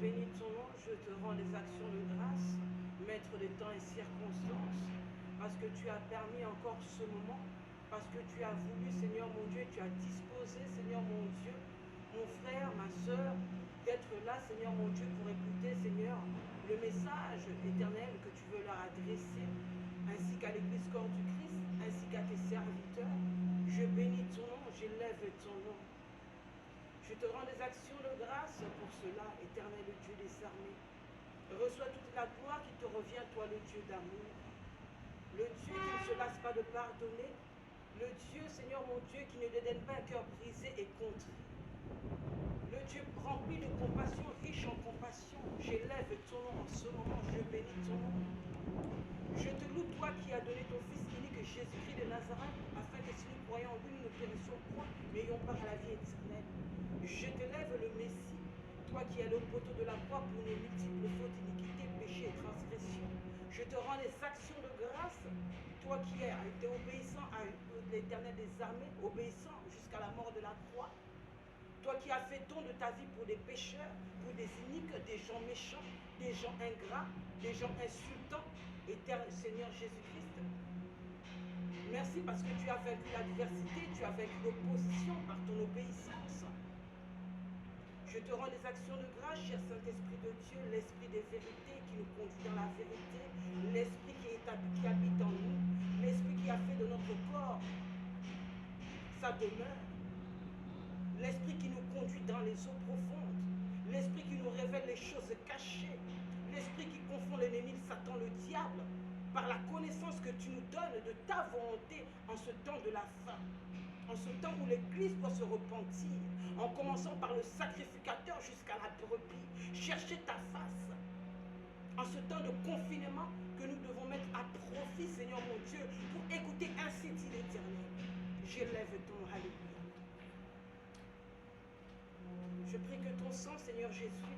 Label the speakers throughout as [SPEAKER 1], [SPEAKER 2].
[SPEAKER 1] bénis ton nom, je te rends les actions de grâce, maître des temps et circonstances, parce que tu as permis encore ce moment, parce que tu as voulu, Seigneur mon Dieu, tu as disposé, Seigneur mon Dieu, mon frère, ma soeur, d'être là, Seigneur mon Dieu, pour écouter, Seigneur, le message éternel que tu veux leur adresser, ainsi qu'à l'Église corps du Christ, ainsi qu'à tes serviteurs. Je bénis ton nom, j'élève ton nom. Je te rends des actions de grâce pour cela, éternel Dieu des armées. Reçois toute la gloire qui te revient, toi le Dieu d'amour. Le Dieu qui ne se lasse pas de pardonner. Le Dieu, Seigneur mon Dieu, qui ne dédaigne pas un cœur brisé et contrit. Le Dieu rempli de compassion, riche en compassion. J'élève ton nom en ce moment, je bénis ton nom. Je te loue, toi qui as donné ton Fils unique Jésus-Christ de Nazareth, afin que si nous croyons en lui, nous ne périssions point, mais ayons part à la vie éternelle. Je te lève le Messie, toi qui es le poteau de la croix pour les multiples fautes, iniquités, péchés et transgressions. Je te rends les actions de grâce, toi qui as été obéissant à l'Éternel des armées, obéissant jusqu'à la mort de la croix. Toi qui as fait don de ta vie pour des pécheurs, pour des iniques, des gens méchants, des gens ingrats, des gens insultants, éternel Seigneur Jésus-Christ. Merci parce que tu as vaincu l'adversité, tu as vaincu l'opposition par ton obéissance. Je te rends les actions de grâce, cher Saint-Esprit de Dieu, l'Esprit des vérités qui nous conduit dans la vérité, l'Esprit qui habite en nous, l'Esprit qui a fait de notre corps sa demeure, l'Esprit qui nous conduit dans les eaux profondes, l'Esprit qui nous révèle les choses cachées, l'Esprit qui confond l'ennemi, Satan, le diable, par la connaissance que tu nous donnes de ta volonté en ce temps de la fin, en ce temps où l'Église doit se repentir, en commençant par le sacrificateur jusqu'à la brebis, chercher ta face, en ce temps de confinement que nous devons mettre à profit, Seigneur mon Dieu, pour écouter ainsi dit l'Éternel. J'élève ton alléluia. Je prie que ton sang, Seigneur Jésus,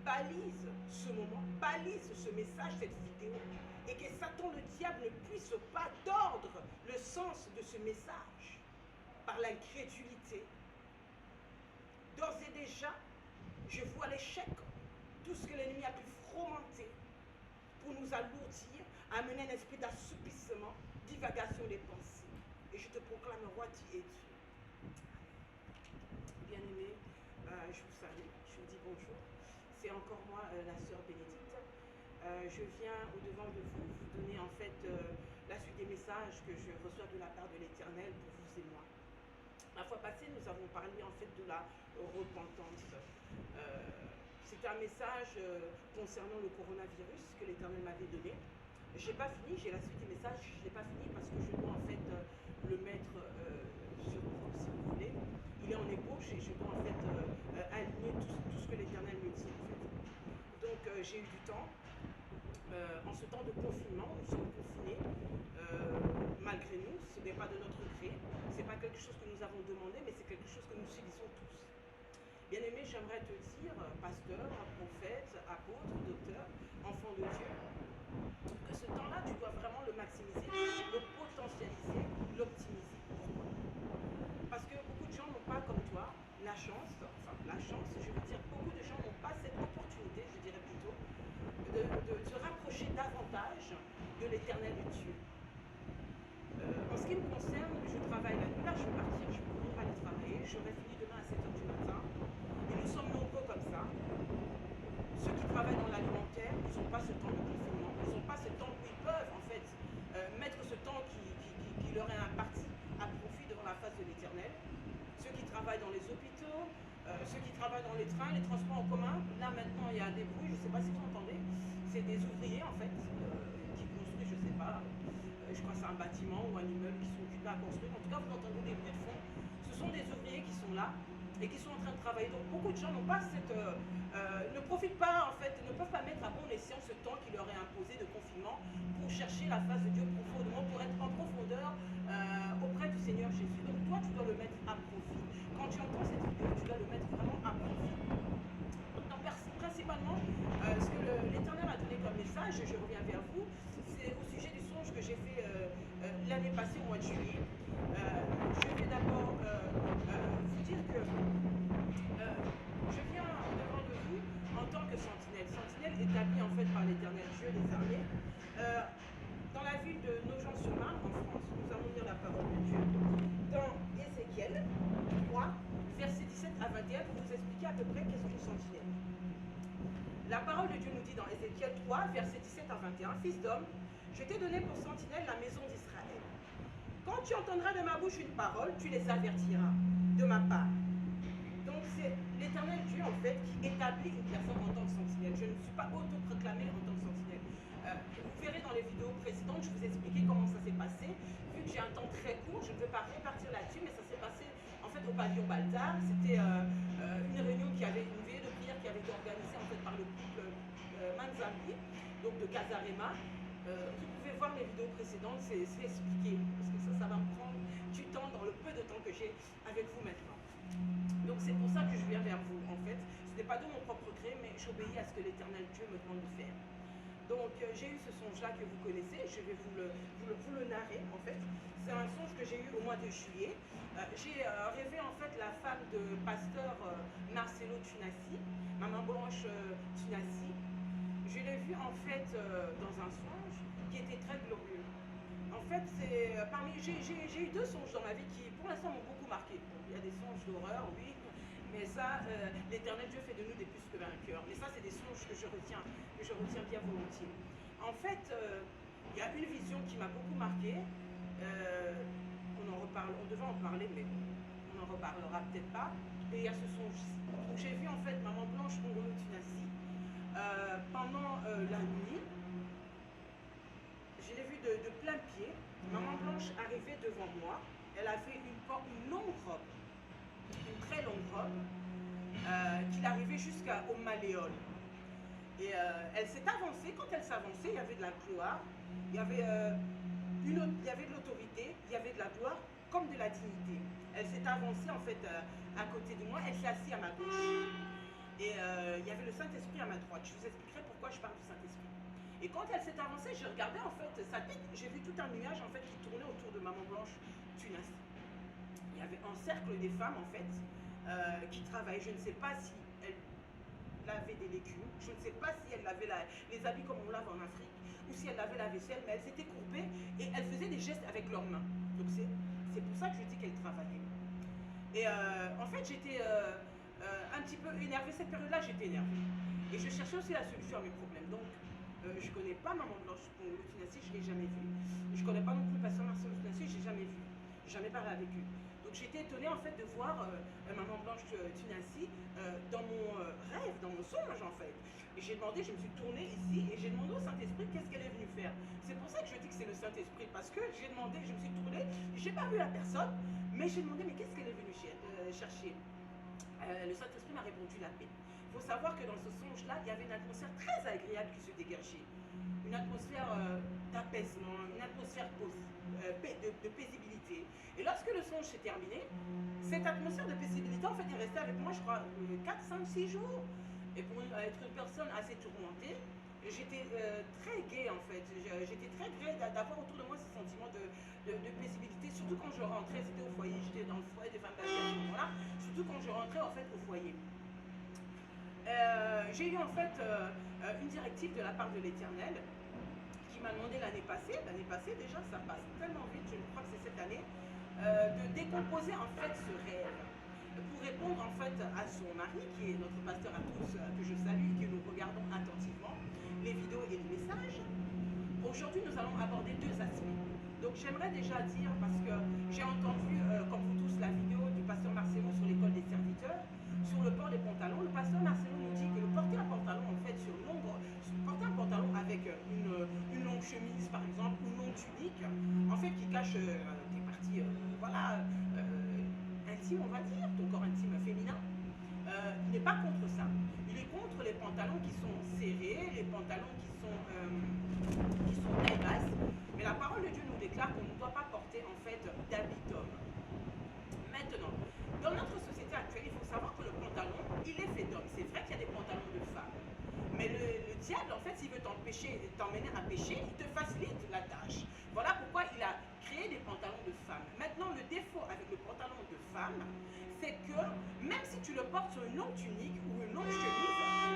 [SPEAKER 1] balise ce moment, balise ce message, cette vidéo, et que Satan, le diable, ne puisse pas tordre le sens de ce message par l'incrédulité. D'ores et déjà, je vois l'échec, tout ce que l'ennemi a pu fomenter pour nous alourdir, amener un esprit d'assoupissement, divagation des pensées. Et je te proclame, roi, tu es Dieu. Bien-aimé, je vous salue, je vous dis bonjour. C'est encore moi, la sœur Bénédicte. Je viens au-devant de vous donner en fait la suite des messages que je reçois de la part de l'Éternel pour vous et moi. La fois passée, nous avons parlé en fait de la repentance. C'était un message concernant le coronavirus que l'Éternel m'avait donné. Je n'ai pas fini, j'ai la suite des messages, je ne l'ai pas fini parce que je dois en fait le mettre sur vous, si vous voulez. Il est en ébauche et je dois en fait aligner tout ce que l'Éternel me dit en fait. Donc j'ai eu du temps. En ce temps de confinement, nous sommes confinés, malgré nous, ce n'est pas de notre gré, ce n'est pas quelque chose que nous avons demandé, mais c'est quelque chose que nous subissons tous. Bien-aimé, j'aimerais te dire, pasteur, prophète, apôtre, docteur, enfant de Dieu, que ce temps-là, tu dois vraiment le maximiser, le potentialiser, l'optimiser. Pourquoi? Parce que beaucoup de gens n'ont pas, comme toi, la chance, je veux dire, beaucoup de gens n'ont pas cette opportunité, je dirais plutôt, de se rapprocher davantage de l'Éternel Dieu. En ce qui me concerne, je travaille la nuit, là je vais partir, je vais courir aller travailler, j'aurai fini demain à 7 h du matin, et nous sommes nombreux comme ça. Ceux qui travaillent dans l'alimentaire, ils n'ont pas ce temps de confinement, ils n'ont pas ce temps où ils peuvent en fait mettre ce temps qui leur est imparti à profit devant la face de l'Éternel. Ceux qui travaillent dans les hôpitaux, ceux qui travaillent dans les trains, les transports en commun, là maintenant il y a des bruits, je ne sais pas si vous entendez, c'est des ouvriers en fait qui construisent, je ne sais pas, je crois que c'est un bâtiment ou un immeuble qui sont occupés à construire. En tout cas, vous entendez des bruits de fond. Ce sont des ouvriers qui sont là et qui sont en train de travailler. Donc beaucoup de gens n'ont pas cette, ne profitent pas en fait, ne peuvent pas mettre à bon escient ce temps qui leur est imposé de confinement pour chercher la face de Dieu profondément, pour être en profondeur auprès du Seigneur Jésus. Donc toi, tu dois le mettre à profit. Quand tu entends cette vidéo, tu dois le mettre vraiment à profit. Donc, principalement, ce que l'Éternel a donné comme message, je reviens vers vous, c'est au sujet du songe que j'ai fait l'année passée au mois de juillet. Je vais d'abord vous dire que je viens devant de vous l'Éternel Dieu des armées. Dans la ville de Nogent-sur-Marne, en France, nous allons lire la parole de Dieu. Dans Ézéchiel 3, versets 17 à 21, pour vous expliquer à peu près qu'est-ce qu'une sentinelle. La parole de Dieu nous dit dans Ézéchiel 3, versets 17 à 21, Fils d'homme, je t'ai donné pour sentinelle la maison d'Israël. Quand tu entendras de ma bouche une parole, tu les avertiras de ma part. Donc c'est l'Éternel Dieu en fait qui établit une personne en tant que sentinelle. Je ne suis pas autoproclamée en tant que sentinelle. Vous verrez dans les vidéos précédentes, je vous ai expliqué comment ça s'est passé. Vu que j'ai un temps très court, je ne vais pas repartir là-dessus, mais ça s'est passé en fait au pavillon Baltard. C'était une réunion une veillée de prière qui avait été organisée en fait par le couple Manzambi, donc de Casarema. Vous pouvez voir les vidéos précédentes, c'est expliqué, parce que ça va me prendre du temps dans le peu de temps que j'ai avec vous maintenant. Donc c'est pour ça que je viens vers vous en fait. Ce n'est pas de mon propre gré, mais j'obéis à ce que l'Éternel Dieu me demande de faire. Donc j'ai eu ce songe-là que vous connaissez, je vais vous le narrer en fait. C'est un songe que j'ai eu au mois de juillet. J'ai rêvé en fait la femme de pasteur Marcelo Tunasi, Maman Blanche Tunasi. Je l'ai vue en fait dans un songe qui était très glorieux. En fait, j'ai eu deux songes dans ma vie qui pour l'instant m'ont beaucoup marqué. Bon, il y a des songes d'horreur, oui. Mais ça, l'Éternel Dieu fait de nous des plus que vainqueurs. Mais ça, c'est des songes que je retiens bien volontiers. En fait, il y a une vision qui m'a beaucoup marqué. On devait en parler, mais on n'en reparlera peut-être pas. Et il y a ce songe-ci. Donc j'ai vu en fait Maman Blanche Mongolo Tunasi pendant la nuit. Je l'ai vue de plein pied. Maman Blanche arrivait devant moi. Elle avait une longue robe. Une très longue robe qui arrivait jusqu'au malléole. Et elle s'est avancée. Quand elle s'avançait, il y avait de la gloire, il y avait de l'autorité, il y avait de la gloire comme de la dignité. Elle s'est avancée en fait à côté de moi, elle s'est assise à ma gauche. Et il y avait le Saint-Esprit à ma droite. Je vous expliquerai pourquoi je parle du Saint-Esprit. Et quand elle s'est avancée, je regardais en fait sa tête, j'ai vu tout un nuage en fait qui tournait autour de Maman Blanche Tunasi. Il y avait un cercle des femmes en fait qui travaillaient. Je ne sais pas si elles lavaient des légumes, je ne sais pas si elles lavaient les habits comme on lave en Afrique, ou si elles lavaient la vaisselle, mais elles s'étaient courbées et elles faisaient des gestes avec leurs mains. Donc c'est pour ça que je dis qu'elles travaillaient. Et en fait j'étais un petit peu énervée, cette période-là j'étais énervée. Et je cherchais aussi la solution à mes problèmes. Donc je ne connais pas Maman Blanche Tunasi, je ne l'ai jamais vue. Je ne connais pas non plus Pasteur Marcelo Tunasi, je ne l'ai jamais vu. Je n'ai jamais parlé avec lui. Donc j'étais étonnée en fait de voir Maman Blanche Tunasi dans mon rêve, dans mon songe en fait. Et j'ai demandé, je me suis tournée ici et j'ai demandé au Saint-Esprit qu'est-ce qu'elle est venue faire. C'est pour ça que je dis que c'est le Saint-Esprit, parce que j'ai demandé, je me suis tournée, j'ai pas vu la personne, mais j'ai demandé mais qu'est-ce qu'elle est venue chercher. Le Saint-Esprit m'a répondu la paix. Il faut savoir que dans ce songe-là, il y avait une atmosphère très agréable qui se dégageait. Une atmosphère d'apaisement, une atmosphère de paisibilité. Et lorsque le songe s'est terminé, cette atmosphère de paisibilité en fait est restée avec moi, je crois, 4, 5, 6 jours. Et pour être une personne assez tourmentée, j'étais très gaie en fait. J'étais très gaie d'avoir autour de moi ce sentiment de paisibilité, surtout quand je rentrais, c'était au foyer, j'étais dans le foyer des femmes d'Algérie à ce moment-là, surtout quand je rentrais en fait au foyer. J'ai eu en fait une directive de la part de l'Éternel qui m'a demandé l'année passée déjà, ça passe tellement vite, je crois que c'est cette année, de décomposer en fait ce rêve pour répondre en fait à son mari qui est notre pasteur à tous, que je salue et que nous regardons attentivement les vidéos et les messages. Aujourd'hui nous allons aborder deux aspects. Donc j'aimerais déjà dire, parce que j'ai entendu comme vous tous la vidéo du pasteur Marcelo sur l'école des serviteurs, sur le port des pantalons. Le pasteur Marcelo nous dit que le porter un pantalon en fait porter un pantalon avec une longue chemise par exemple, ou une longue tunique, en fait qui cache des parties intimes on va dire, ton corps intime féminin, il n'est pas contre ça. Il est contre les pantalons qui sont serrés, les pantalons qui sont taille basse. Mais la parole de Dieu nous déclare qu'on ne doit pas porter en fait d'habits d'homme. Maintenant, dans notre société actuelle, il faut savoir que le pantalon, il est fait d'homme. C'est vrai qu'il y a des pantalons de femmes. Mais le diable, en fait, s'il veut t'emmener à pécher, il te facilite la tâche. Voilà pourquoi il a créé des pantalons de femmes. Maintenant, le défaut avec le pantalon de femme, c'est que même si tu le portes sur une longue tunique ou une longue chemise,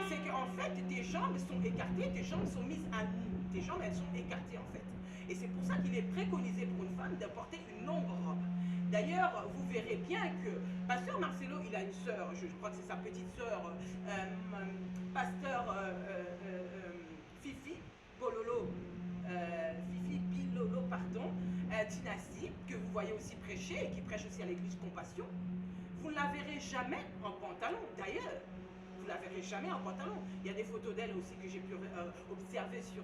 [SPEAKER 1] c'est qu'en fait, tes jambes jambes sont écartées, tes jambes sont mises à nu. Tes jambes, elles sont écartées en fait. Et c'est pour ça qu'il est préconisé pour une femme de porter une longue robe. D'ailleurs, vous verrez bien que Pasteur Marcelo, il a une sœur, je crois que c'est sa petite sœur, Pasteur Fifi Bololo, Fifi Bilolo, pardon, Tinassi, que vous voyez aussi prêcher et qui prêche aussi à l'église Compassion. Vous ne la verrez jamais en pantalon. D'ailleurs, vous ne la verrez jamais en pantalon. Il y a des photos d'elle aussi que j'ai pu observer sur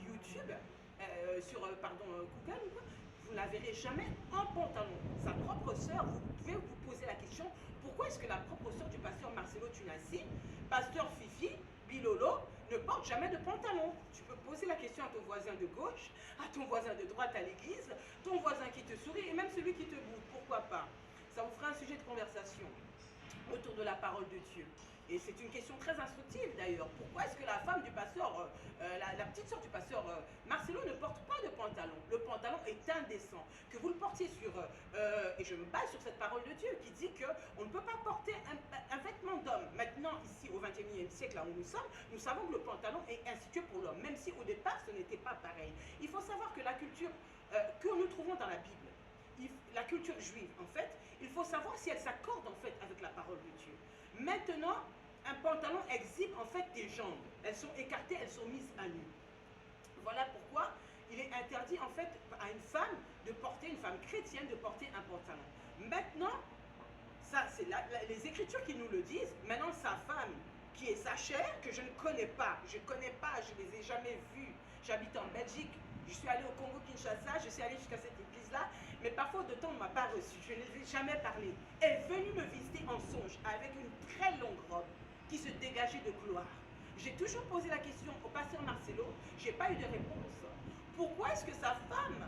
[SPEAKER 1] YouTube, Google. Vous ne la verrez jamais en pantalon. Sa propre sœur, vous pouvez vous poser la question, pourquoi est-ce que la propre sœur du pasteur Marcelo Tunassi, pasteur Fifi Bilolo, ne porte jamais de pantalon? Tu peux poser la question à ton voisin de gauche, à ton voisin de droite à l'église, ton voisin qui te sourit et même celui qui te boude. Pourquoi pas? Ça vous fera un sujet de conversation autour de la parole de Dieu. Et c'est une question très instructive d'ailleurs. Pourquoi est-ce que la femme du pasteur, la petite sœur du pasteur Marcelo ne porte pas de pantalon? Le pantalon est indécent. Que vous le portiez sur, et je me base sur cette parole de Dieu qui dit qu'on ne peut pas porter un vêtement d'homme. Maintenant, ici au XXIe siècle, là où nous sommes, nous savons que le pantalon est institué pour l'homme, même si au départ ce n'était pas pareil. Il faut savoir que la culture que nous trouvons dans la Bible, la culture juive en fait, il faut savoir si elle s'accorde en fait avec la parole de Dieu. Maintenant, un pantalon exhibe en fait tes jambes. Elles sont écartées, elles sont mises à nu. Voilà pourquoi il est interdit en fait à une femme de porter, une femme chrétienne de porter un pantalon. Maintenant, ça c'est les Écritures qui nous le disent. Maintenant, sa femme qui est sa chair, que je ne connais pas, je ne les ai jamais vues. J'habite en Belgique, je suis allée au Congo-Kinshasa, je suis allée jusqu'à cette église-là, mais par faute de temps, on ne m'a pas reçue, je ne les ai jamais parlé. Elle est venue me visiter en songe avec une très longue robe qui se dégageait de gloire. J'ai toujours posé la question au pasteur Marcelo, je n'ai pas eu de réponse. Pourquoi est-ce que sa femme,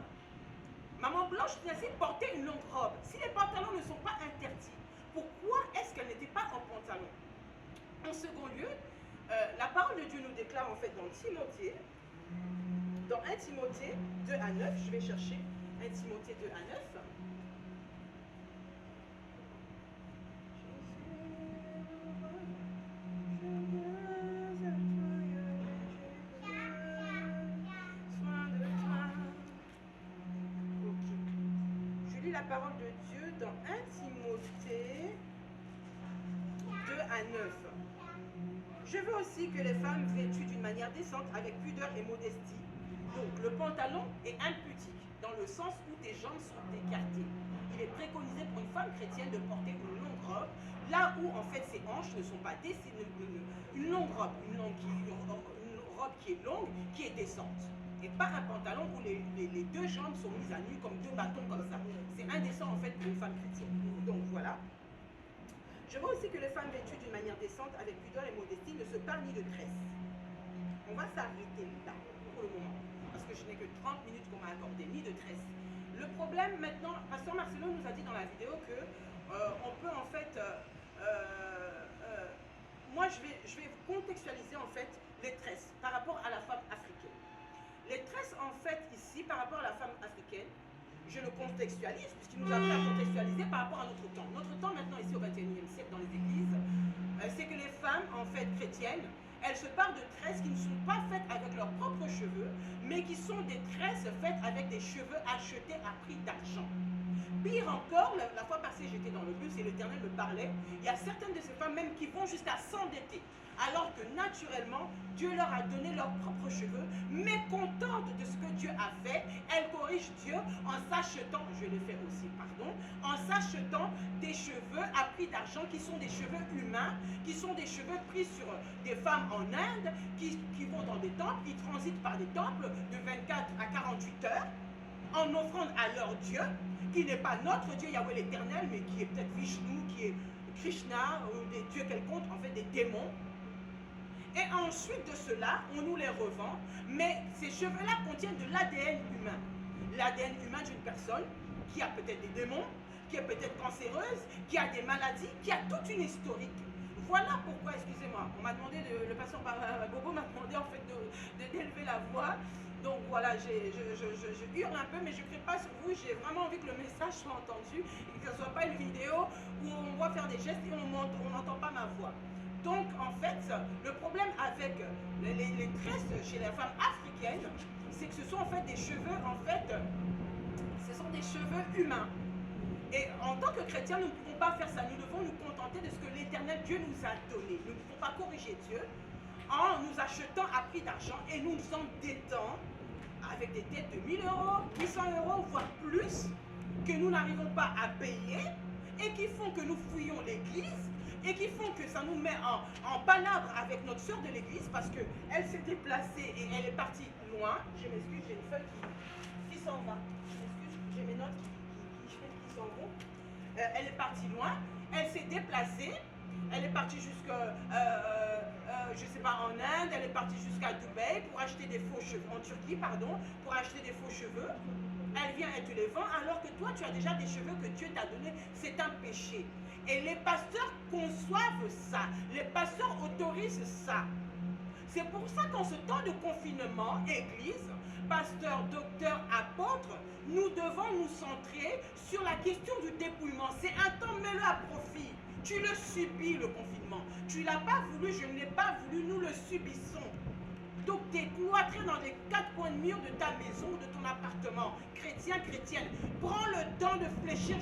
[SPEAKER 1] Maman Blanche, portait une longue robe? Si les pantalons ne sont pas interdits, pourquoi est-ce qu'elle n'était pas en pantalon? En second lieu, la parole de Dieu nous déclare en fait dans Timothée, dans 1 Timothée 2 à 9, je vais chercher 1 Timothée 2 à 9. Je lis la parole de Dieu dans 1 Timothée 2 à 9. Je veux aussi que les femmes vêtues d'une manière décente, avec pudeur et modestie. Donc, le pantalon est impudique, dans le sens où tes jambes sont écartées. Il est préconisé pour une femme chrétienne de porter une longue robe, là où en fait ses hanches ne sont pas dessinées. Une longue robe, une robe qui est longue, qui est décente. Et pas un pantalon où les deux jambes sont mises à nu comme deux bâtons comme ça. C'est indécent en fait pour une femme chrétienne. Donc voilà. Je veux aussi que les femmes vêtues d'une manière décente, avec pudeur et modestie, ne se parlent ni de tresse. On va s'arrêter là, pour le moment, parce que je n'ai que 30 minutes qu'on m'a accordé, ni de tresse. Le problème maintenant, Pasteur Marcelo nous a dit dans la vidéo que on peut en fait, moi je vais contextualiser en fait les tresses par rapport à la femme africaine. Les tresses en fait ici, par rapport à la femme africaine, je le contextualise, puisqu'il nous a appris à contextualiser par rapport à notre temps. Notre temps maintenant ici au XXIe siècle dans les églises, c'est que les femmes en fait chrétiennes, elles se parlent de tresses qui ne sont pas faites avec leurs propres cheveux, mais qui sont des tresses faites avec des cheveux achetés à prix d'argent. Pire encore, la fois passée j'étais dans le bus et l'Éternel me parlait, il y a certaines de ces femmes même qui vont jusqu'à s'endetter, alors que naturellement, Dieu leur a donné leurs propres cheveux, mécontentes de ce que Dieu a fait, elles corrigent Dieu en s'achetant, je le fais aussi, pardon, en s'achetant des cheveux à prix d'argent qui sont des cheveux humains, qui sont des cheveux pris sur des femmes en Inde, qui vont dans des temples, qui transitent par des temples de 24 à 48 heures, en offrande à leur Dieu, qui n'est pas notre Dieu Yahweh l'Éternel, mais qui est peut-être Vishnu, qui est Krishna, ou des dieux quelconques, en fait des démons. Et ensuite de cela, on nous les revend, mais ces cheveux-là contiennent de l'ADN humain. L'ADN humain d'une personne qui a peut-être des démons, qui est peut-être cancéreuse, qui a des maladies, qui a toute une historique. Voilà pourquoi, excusez-moi, on m'a demandé, le pasteur Bobo m'a demandé en fait d'élever la voix. Donc voilà, je hurle un peu, mais je ne crie pas sur vous. J'ai vraiment envie que le message soit entendu et que ce ne soit pas une vidéo où on voit faire des gestes et on n'entend pas ma voix. Donc en fait, le problème avec les tresses chez les femmes africaines, c'est que ce sont en fait des cheveux, en fait, ce sont des cheveux humains. Et en tant que chrétiens, nous ne pouvons pas faire ça. Nous devons nous contenter de ce que l'Éternel Dieu nous a donné. Nous ne pouvons pas corriger Dieu en nous achetant à prix d'argent et nous nous endettant avec des dettes de 1000 euros, 800 euros, voire plus, que nous n'arrivons pas à payer et qui font que nous fouillons l'église et qui font que ça nous met en palabre avec notre sœur de l'église parce qu'elle s'est déplacée et elle est partie loin. Je m'excuse, j'ai une feuille qui s'en va. Je m'excuse, j'ai mes notes qui s'en vont. Elle est partie loin, elle s'est déplacée, elle est partie jusqu'à, je sais pas, en Inde, elle est partie jusqu'à Dubaï pour acheter des faux cheveux, en Turquie, pardon, pour acheter des faux cheveux. Elle vient, elle te les vend, alors que toi, tu as déjà des cheveux que Dieu t'a donnés. C'est un péché. Et les pasteurs conçoivent ça. Les pasteurs autorisent ça. C'est pour ça qu'en ce temps de confinement, Église, pasteurs, docteurs, apôtres, nous devons nous centrer sur la question du dépouillement. C'est un temps, mets-le à profit. Tu le subis, le confinement. Tu ne l'as pas voulu, je ne l'ai pas voulu, nous le subissons. Donc, t'es cloîtré dans les quatre coins de mur de ta maison ou de ton appartement. Chrétien, chrétienne, prends le temps de fléchir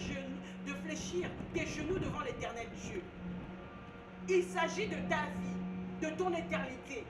[SPEAKER 1] tes genoux devant l'Éternel Dieu. Il s'agit de ta vie, de ton éternité.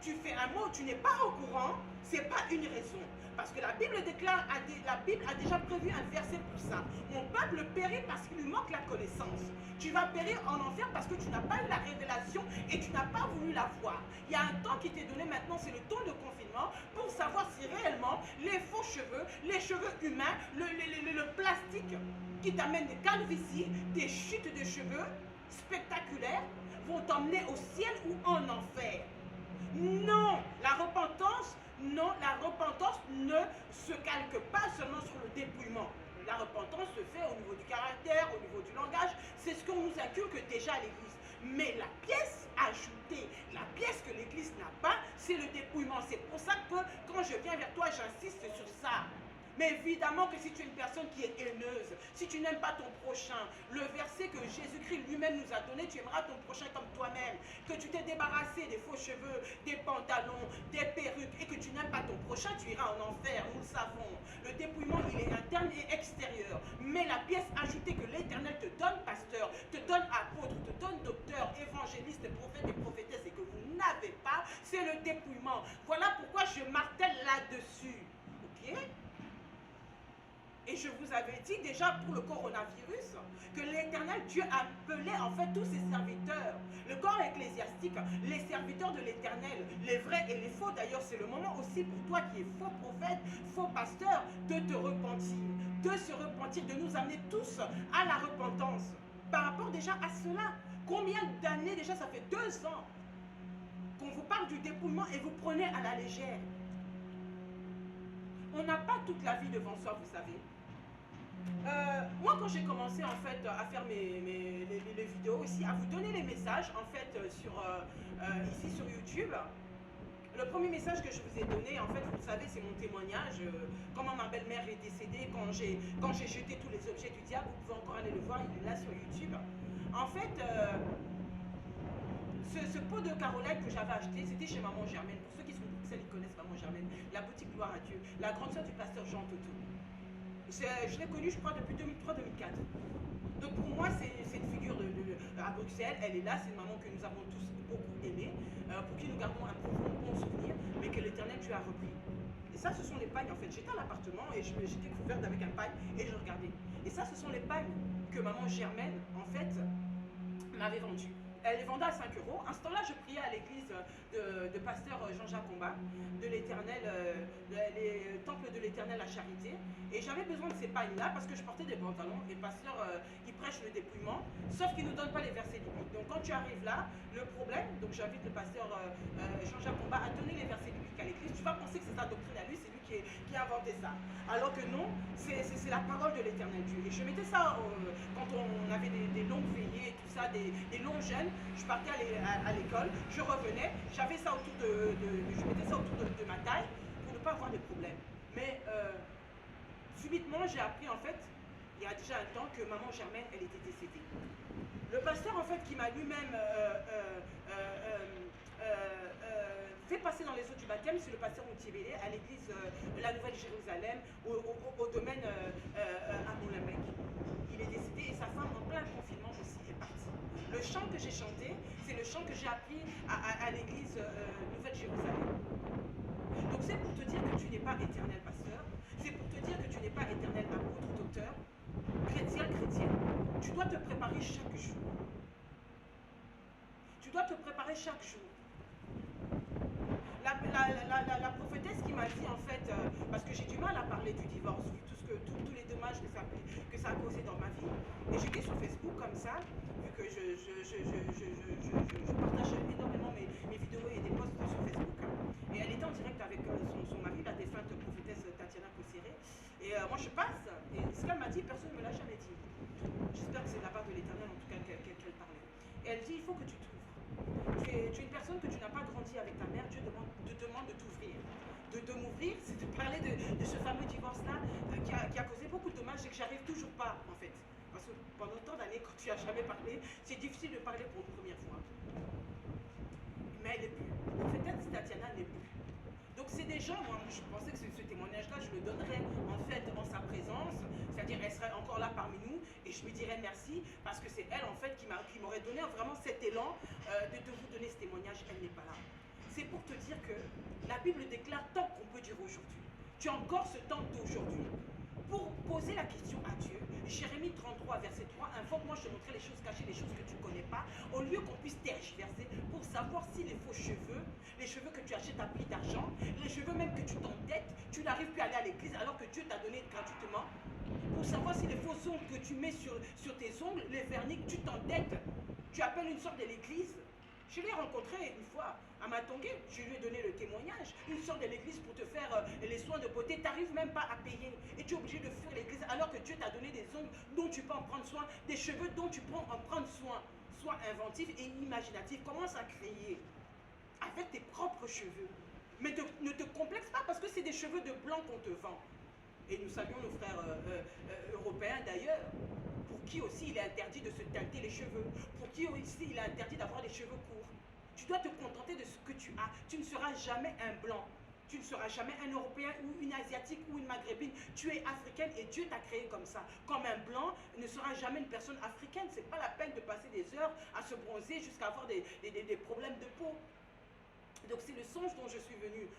[SPEAKER 1] Tu fais un mot, tu n'es pas au courant, ce n'est pas une raison. Parce que la Bible déclare, la Bible a déjà prévu un verset pour ça. Mon peuple périt parce qu'il lui manque la connaissance. Tu vas périr en enfer parce que tu n'as pas eu la révélation et tu n'as pas voulu la voir. Il y a un temps qui t'est donné maintenant, c'est le temps de confinement, pour savoir si réellement les faux cheveux, les cheveux humains, le plastique qui t'amène des calvities, des chutes de cheveux spectaculaires, vont t'emmener au ciel ou en enfer. Non, la repentance ne se calque pas seulement sur le dépouillement. La repentance se fait au niveau du caractère, au niveau du langage. C'est ce qu'on nous inculque déjà à l'église. Mais la pièce ajoutée, la pièce que l'église n'a pas, c'est le dépouillement. C'est pour ça que quand je viens vers toi, j'insiste sur ça. Mais évidemment que si tu es une personne qui est haineuse, si tu n'aimes pas ton prochain, le verset que Jésus-Christ lui-même nous a donné, tu aimeras ton prochain comme toi-même, que tu t'es débarrassé des faux cheveux, des pantalons, des perruques, et que tu n'aimes pas ton prochain, tu iras en enfer, nous le savons. Le dépouillement, il est interne et extérieur. Mais la pièce ajoutée que l'Éternel te donne, pasteur, te donne apôtre, te donne docteur, évangéliste, prophète et prophétesse, et que vous n'avez pas, c'est le dépouillement. Voilà pourquoi je martèle là-dessus. Ok? Et je vous avais dit déjà pour le coronavirus que l'Éternel Dieu appelait en fait tous ses serviteurs. Le corps ecclésiastique, les serviteurs de l'Éternel, les vrais et les faux. D'ailleurs, c'est le moment aussi pour toi qui es faux prophète, faux pasteur, de te repentir, de se repentir, de nous amener tous à la repentance. Par rapport déjà à cela, combien d'années déjà, ça fait 2 ans qu'on vous parle du dépouillement et vous prenez à la légère. On n'a pas toute la vie devant soi, vous savez. Moi, quand j'ai commencé en fait à faire les vidéos ici, à vous donner les messages en fait ici sur YouTube, le premier message que je vous ai donné, en fait, vous le savez, c'est mon témoignage. Comment ma belle-mère est décédée, quand j'ai jeté tous les objets du diable, vous pouvez encore aller le voir, il est là sur YouTube. En fait, ce pot de Caroline que j'avais acheté, c'était chez Maman Germaine. Pour ceux qui sont Bruxelles, ils connaissent Maman Germaine, la boutique Gloire à Dieu, la grande sœur du pasteur Jean Toto. Je l'ai connue, je crois, depuis 2003-2004. Donc pour moi, c'est une figure à Bruxelles. Elle est là, c'est une maman que nous avons tous beaucoup aimée, pour qui nous gardons un profond bon souvenir, mais que l'Éternel Dieu a repris. Et ça, ce sont les pagnes, en fait. J'étais à l'appartement et j'étais couverte avec un pagne et je regardais. Et ça, ce sont les pagnes que maman Germaine, en fait, m'avait vendues. Elle les vendait à 5 euros. À ce temps-là, je priais à l'église de pasteur Jean-Jacques Combat, de l'Éternel, les temples de l'Éternel à Charité. Et j'avais besoin de ces pagnes-là parce que je portais des pantalons. Et pasteur, il prêche le dépouillement, sauf qu'il ne nous donne pas les versets bibliques. Donc quand tu arrives là, le problème, donc j'invite le pasteur Jean-Jacques Combat à donner les versets bibliques à l'église. Tu vas penser que c'est sa doctrine à lui, c'est lui qui a inventé ça. Alors que non, c'est la parole de l'Éternel Dieu. Et je mettais ça quand on avait des longues veillées et tout ça, des longs jeûnes. Je partais à l'école, je revenais, j'avais ça autour je mettais ça autour de ma taille pour ne pas avoir de problème. Mais subitement, j'ai appris en fait, il y a déjà un temps, que maman Germaine, elle était décédée. Le pasteur en fait qui m'a lui-même fait passer dans les eaux du baptême, c'est le pasteur Moutibélé à l'église de la Nouvelle Jérusalem, au domaine à Molenbeek. Il est décédé et sa femme, en plein confinement aussi, est partie. Le chant que j'ai chanté, c'est le chant que j'ai appris à l'église Nouvelle Jérusalem. Donc c'est pour te dire que tu n'es pas éternel pasteur, c'est pour te dire que tu n'es pas éternel apôtre, docteur, chrétienne. Tu dois te préparer chaque jour. Tu dois te préparer chaque jour. La prophétesse qui m'a dit en fait, parce que j'ai du mal à parler du divorce, vu tous les dommages que ça a causé dans ma vie, et j'étais sur Facebook comme ça, vu que je partage énormément mes vidéos et des posts sur Facebook, et elle était en direct avec son mari, la défunte prophétesse Tatiana Kosséré, et moi je passe, et ce qu'elle m'a dit, personne ne me l'a jamais dit. J'espère que c'est de la part de l'Éternel en tout cas qu'elle parlait. Et elle dit, il faut que tu t'ouvres. Tu es une personne que tu n'as pas grandi avec ta mère, Dieu te demande de t'ouvrir. De m'ouvrir, c'est de parler de ce fameux divorce-là qui a causé beaucoup de dommages et que j'arrive toujours pas, en fait. Parce que pendant tant d'années, quand tu n'as jamais parlé, c'est difficile de parler pour une première fois. Mais elle n'est plus. Peut-être Tatiana n'est plus. Donc c'est des gens, moi je pensais que ce témoignage-là, je le donnerais en fait en sa présence, c'est-à-dire elle serait encore là parmi nous et je lui dirais merci parce que c'est elle en fait qui m'aurait donné vraiment cet élan de vous donner ce témoignage, elle n'est pas là. C'est pour te dire que la Bible déclare tant qu'on peut dire aujourd'hui. Tu as encore ce temps d'aujourd'hui pour poser la question à Dieu. Jérémie 33, verset 3, invoque-moi, je te montrerai les choses cachées, les choses que tu ne connais pas, au lieu qu'on puisse tergiverser pour savoir si les faux cheveux, les cheveux que tu achètes à prix d'argent, les cheveux même que tu t'endettes, tu n'arrives plus à aller à l'église alors que Dieu t'a donné gratuitement, pour savoir si les faux ongles que tu mets sur tes ongles, les vernis, tu t'endettes, tu appelles une sorte de l'église. Je l'ai rencontré une fois à Matongué, je lui ai donné le témoignage. Une sorte de l'église pour te faire les soins de beauté, tu n'arrives même pas à payer. Et tu es obligé de fuir l'église alors que Dieu t'a donné des ongles dont tu peux en prendre soin, des cheveux dont tu peux en prendre soin. Sois inventif et imaginatif, commence à créer avec tes propres cheveux. Mais ne te complexe pas parce que c'est des cheveux de blanc qu'on te vend. Et nous saluons nos frères européens d'ailleurs, pour qui aussi il est interdit de se teinter les cheveux, pour qui aussi il est interdit d'avoir des cheveux courts. Tu dois te contenter de ce que tu as. Tu ne seras jamais un blanc. Tu ne seras jamais un Européen ou une Asiatique ou une Maghrébine. Tu es africaine et Dieu t'a créé comme ça. Comme un blanc ne sera jamais une personne africaine. Ce n'est pas la peine de passer des heures à se bronzer jusqu'à avoir des problèmes de peau. Donc c'est le songe dont je suis venue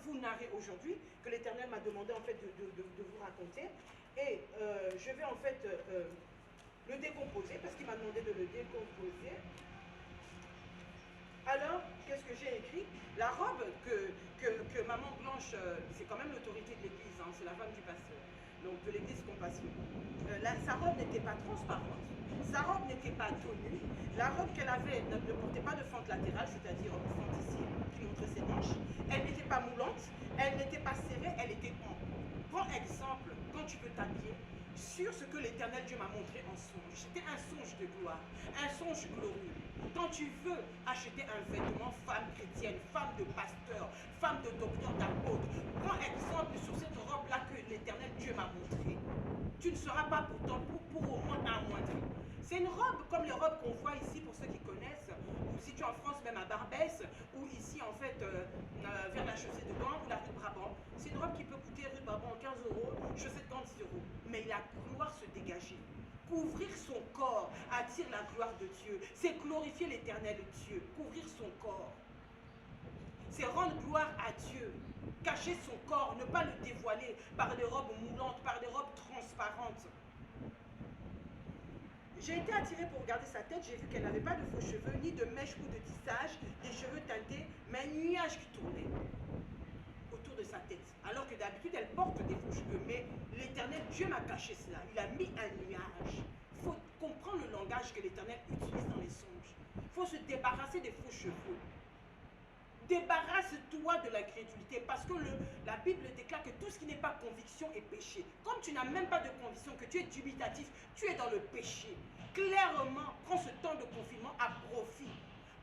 [SPEAKER 1] vous narrer aujourd'hui, que l'Éternel m'a demandé en fait de vous raconter. Et je vais en fait le décomposer, parce qu'il m'a demandé de le décomposer. Alors, qu'est-ce que j'ai écrit? La robe que Maman Blanche, c'est quand même l'autorité de l'église, hein, c'est la femme du pasteur, donc de l'église Compassion. Sa robe n'était pas transparente, sa robe n'était pas tenue, la robe qu'elle avait ne portait pas de fente latérale, c'est-à-dire une fente ici qui montrait ses manches, elle n'était pas moulante, elle n'était pas serrée, elle était ample. Prends exemple, quand tu veux t'habiller, sur ce que l'Éternel Dieu m'a montré en songe. C'était un songe de gloire, un songe glorieux. Quand tu veux acheter un vêtement, femme chrétienne, femme de pasteur, femme de docteur, d'apôtre, prends exemple sur cette robe-là que l'Éternel Dieu m'a montrée. Tu ne seras pas pourtant pour au moins amoindri. C'est une robe comme les robes qu'on voit ici pour ceux qui connaissent, ou si tu es en France même à Barbès, ou ici en fait vers la chaussée de Gand ou la rue de Brabant. C'est une robe qui peut coûter rue de Brabant 15 €, chaussée de Gand 10 €. Mais la gloire se dégager. Couvrir son corps attire la gloire de Dieu. C'est glorifier l'Éternel Dieu. Couvrir son corps. C'est rendre gloire à Dieu. Cacher son corps, ne pas le dévoiler par des robes moulantes, par des robes transparentes. J'ai été attirée pour regarder sa tête, j'ai vu qu'elle n'avait pas de faux cheveux, ni de mèches ou de tissage, des cheveux teintés, mais un nuage qui tournait autour de sa tête. Alors que d'habitude, elle porte des faux cheveux, mais l'Éternel, Dieu m'a caché cela. Il a mis un nuage. Il faut comprendre le langage que l'Éternel utilise dans les songes. Il faut se débarrasser des faux cheveux. Débarrasse-toi de l'incrédulité parce que la Bible déclare que tout ce qui n'est pas conviction est péché. Comme tu n'as même pas de conviction, que tu es dubitatif, tu es dans le péché. Clairement, prends ce temps de confinement à profit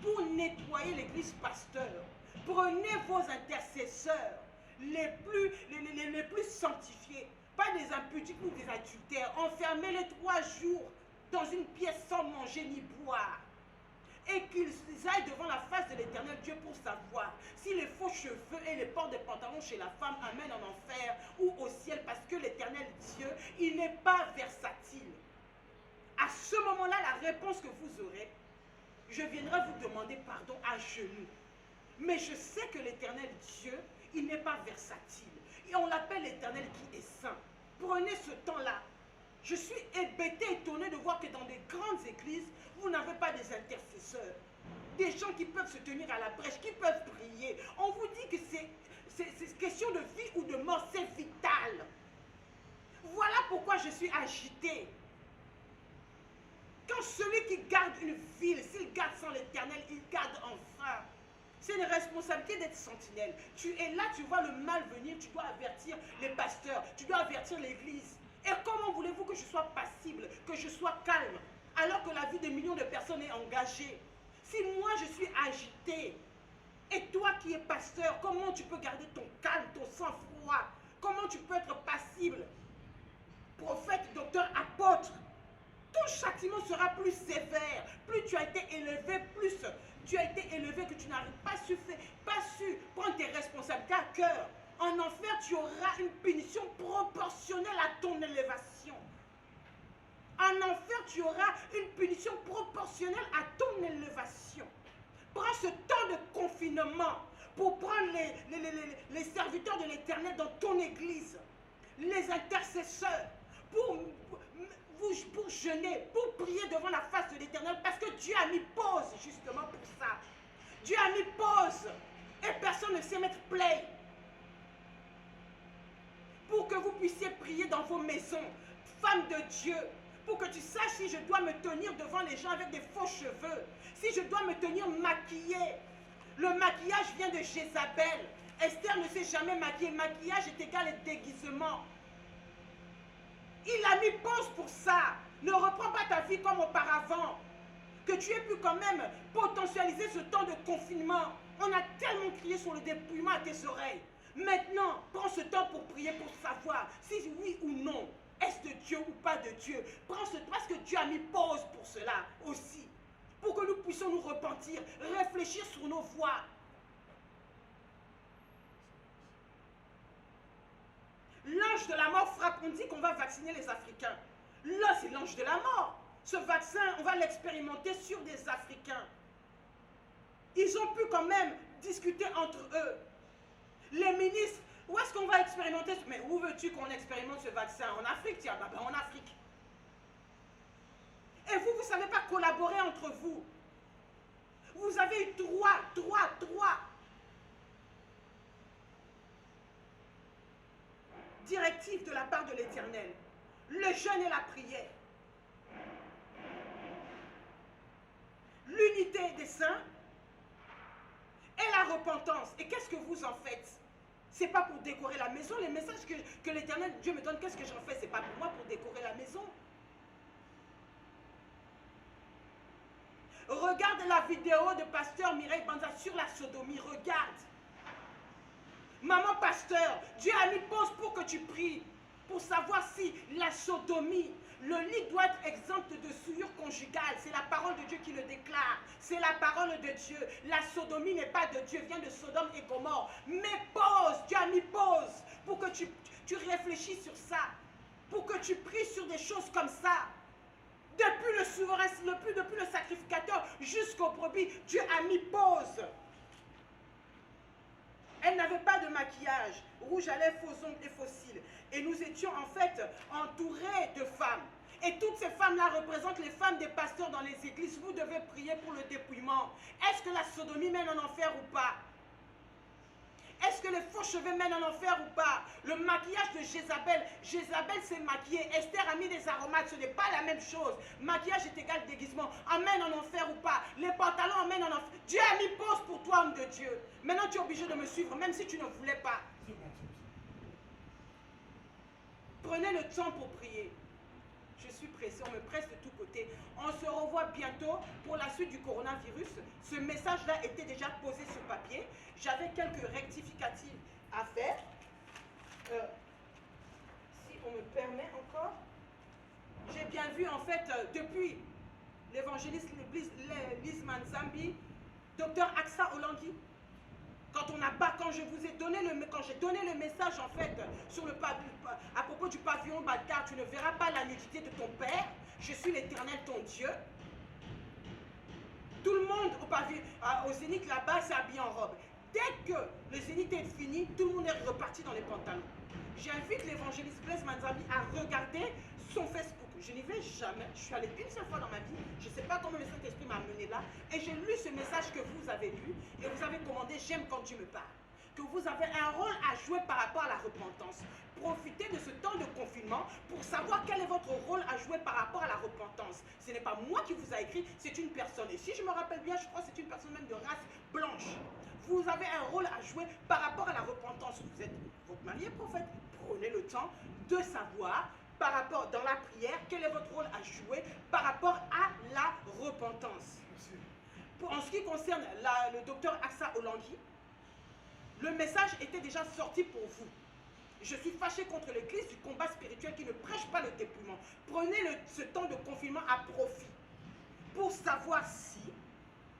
[SPEAKER 1] pour nettoyer l'église pasteur. Prenez vos intercesseurs les plus sanctifiés, pas des impudiques ou des adultères. Enfermez-les 3 jours dans une pièce sans manger ni boire. et qu'ils aillent devant la face de l'Éternel Dieu pour savoir si les faux cheveux et les ports des pantalons chez la femme amènent en enfer ou au ciel, parce que l'Éternel Dieu, il n'est pas versatile. À ce moment-là, la réponse que vous aurez, je viendrai vous demander pardon à genoux. Mais je sais que l'Éternel Dieu, il n'est pas versatile. Et on l'appelle l'Éternel qui est saint. Prenez ce temps-là. Je suis hébété, étonné de voir que dans des grandes églises, vous n'avez pas des intercesseurs. Des gens qui peuvent se tenir à la brèche, qui peuvent prier. On vous dit que c'est question de vie ou de mort, c'est vital. Voilà pourquoi je suis agité. Quand celui qui garde une ville, s'il garde sans l'Éternel, il garde enfin. C'est une responsabilité d'être sentinelle. Tu es là, tu vois le mal venir, tu dois avertir les pasteurs, tu dois avertir l'église. Et comment voulez-vous que je sois passible, que je sois calme, alors que la vie de millions de personnes est engagée? Si moi je suis agité, et toi qui es pasteur, comment tu peux garder ton calme, ton sang-froid? Comment tu peux être passible? Prophète, docteur, apôtre, ton châtiment sera plus sévère. Plus tu as été élevé, plus tu as été élevé que tu n'arrives pas su prendre tes responsabilités à cœur. En enfer, tu auras une punition proportionnelle à ton élévation. En enfer, tu auras une punition proportionnelle à ton élévation. Prends ce temps de confinement pour prendre les serviteurs de l'Éternel dans ton église, les intercesseurs, pour jeûner, pour prier devant la face de l'Éternel, parce que Dieu a mis pause justement pour ça. Dieu a mis pause et personne ne sait mettre play. Pour que vous puissiez prier dans vos maisons, femmes de Dieu, pour que tu saches si je dois me tenir devant les gens avec des faux cheveux, si je dois me tenir maquillée. Le maquillage vient de Jézabel. Esther ne s'est jamais maquillée. Maquillage est égal à déguisement. Il a mis pause pour ça. Ne reprends pas ta vie comme auparavant. Que tu aies pu quand même potentialiser ce temps de confinement. On a tellement crié sur le dépouillement à tes oreilles. Maintenant, prends ce temps pour prier, pour savoir si oui ou non, est-ce de Dieu ou pas de Dieu. Prends ce temps parce que Dieu a mis pause pour cela aussi. Pour que nous puissions nous repentir, réfléchir sur nos voies. L'ange de la mort frappe, on dit qu'on va vacciner les Africains. Là, c'est l'ange de la mort. Ce vaccin, on va l'expérimenter sur des Africains. Ils ont pu quand même discuter entre eux. Les ministres, où est-ce qu'on va expérimenter? Mais où veux-tu qu'on expérimente ce vaccin? En Afrique, tiens, bah, en Afrique. Et vous, vous ne savez pas collaborer entre vous. Vous avez eu droit. Directive de la part de l'Éternel. Le jeûne et la prière. L'unité des saints et la repentance. Et qu'est-ce que vous en faites? C'est pas pour décorer la maison. Les messages que l'Éternel Dieu me donne, qu'est-ce que j'en fais? C'est pas pour moi pour décorer la maison. Regarde la vidéo de pasteur Mireille Banza sur la sodomie. Regarde. Maman pasteur, Dieu a mis pause pour que tu pries. Pour savoir si la sodomie, le lit doit être exempt de souillure conjugale. C'est la parole de Dieu qui le déclare. C'est la parole de Dieu. La sodomie n'est pas de Dieu, vient de Sodome et Gomorrhe. Mais pause, Dieu a mis pause pour que tu réfléchisses sur ça. Pour que tu pries sur des choses comme ça. Depuis le souverain, depuis le sacrificateur jusqu'au brebis, Dieu a mis pause. Elle n'avait pas de maquillage, rouge à lèvres, faux ongles et faux cils. Et nous étions en fait entourés de femmes. Et toutes ces femmes-là représentent les femmes des pasteurs dans les églises. Vous devez prier pour le dépouillement. Est-ce que la sodomie mène en enfer ou pas? Est-ce que les faux cheveux mènent en enfer ou pas? Le maquillage de Jézabel. Jézabel s'est maquillée. Esther a mis des aromates. Ce n'est pas la même chose. Maquillage est égal déguisement. Emmène en enfer ou pas? Les pantalons emmènent en enfer. Dieu a mis pause pour toi, homme de Dieu. Maintenant, tu es obligé de me suivre, même si tu ne voulais pas. Prenez le temps pour prier. Je suis pressé, on me presse de tous côtés. On se revoit bientôt pour la suite du coronavirus. Ce message-là était déjà posé sur papier. J'avais quelques rectificatifs à faire. Si on me permet encore. J'ai bien vu en fait depuis l'évangéliste Lise Manzambi, docteur Aksa Olangui. Quand je vous ai donné le message en fait sur à propos du pavillon Baltar, tu ne verras pas la nudité de ton père, je suis l'Éternel ton Dieu. Tout le monde au Zénith là-bas s'est habillé en robe. Dès que le Zénith est fini, tout le monde est reparti dans les pantalons. J'invite l'évangéliste Blaise Manzambi à regarder son Facebook. Je n'y vais jamais. Je suis allée une seule fois dans ma vie. Je ne sais pas comment le Saint-Esprit m'a amené là. Et j'ai lu ce message que vous avez lu. Et vous avez commandé « J'aime quand tu me parles ». Que vous avez un rôle à jouer par rapport à la repentance. Profitez de ce temps de confinement pour savoir quel est votre rôle à jouer par rapport à la repentance. Ce n'est pas moi qui vous a écrit, c'est une personne. Et si je me rappelle bien, je crois que c'est une personne même de race blanche. Vous avez un rôle à jouer par rapport à la repentance. Vous êtes votre mari est prophète. Prenez le temps de savoir par rapport dans la prière quel est votre rôle à jouer par rapport à la repentance. En ce qui concerne le docteur Aksa Olangui, le message était déjà sorti pour vous. Je suis fâché contre l'église du combat spirituel qui ne prêche pas le dépouillement. Prenez ce temps de confinement à profit pour savoir si,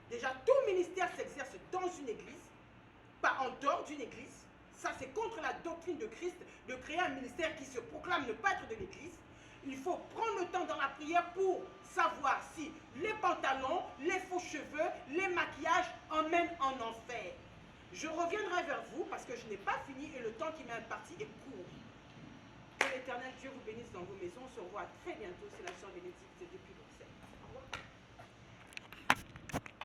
[SPEAKER 1] déjà, tout ministère s'exerce dans une église, pas en dehors d'une église. Ça, c'est contre la doctrine de Christ de créer un ministère qui se proclame ne pas être de l'église. Il faut prendre le temps dans la prière pour savoir si les pantalons, les faux cheveux, les maquillages emmènent en enfer. Je reviendrai vers vous parce que je n'ai pas fini et le temps qui m'est imparti est court. Que l'Éternel Dieu vous bénisse dans vos maisons. On se revoit très bientôt. C'est la sœur Bénédicte depuis